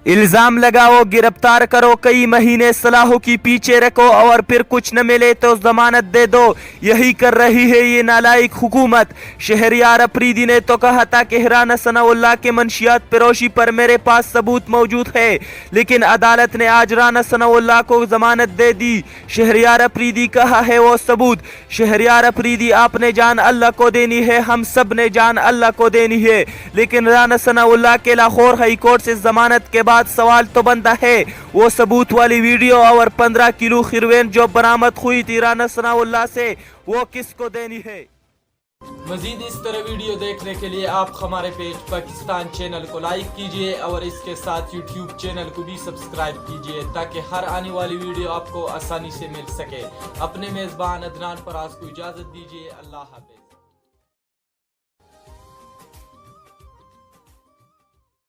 الزام لگاؤ، گرفتار کرو، کئی مہینے سلاخوں کی پیچھے رکھو اور پھر کچھ نہ ملے تو ضمانت دے دو، یہی کر رہی ہے یہ نالائق حکومت۔ شہریار افریدی نے تو کہا تھا کہ رانا ثناء اللہ کے منشیات فروشی پر میرے پاس ثبوت موجود ہے، لیکن عدالت نے آج رانا ثناء اللہ کو ضمانت دے دی۔ شہریار افریدی کہا ہے وہ ثبوت۔ شہریار افریدی، آپ نے جان اللہ کو دینی ہے، ہم سب نے جان اللہ کو دینی ہے، لیکن رانا ثناء اللہ کے لاہور ہائی کورٹ سے ضمانت کے بعد سوال تو بنتا ہے، وہ ثبوت والی ویڈیو اور 15 کلو ہیروین جو برآمد ہوئی تھی رانا ثناء اللہ سے، وہ کس کو دینی ہے؟ مزید اس طرح ویڈیو دیکھنے کے لیے آپ ہمارے پیج پاکستان چینل کو لائک کیجئے اور اس کے ساتھ یوٹیوب چینل کو بھی سبسکرائب کیجئے تاکہ ہر آنے والی ویڈیو آپ کو آسانی سے مل سکے۔ اپنے میزبان عدنان فراز کو اجازت دیجئے۔ اللہ حافظ۔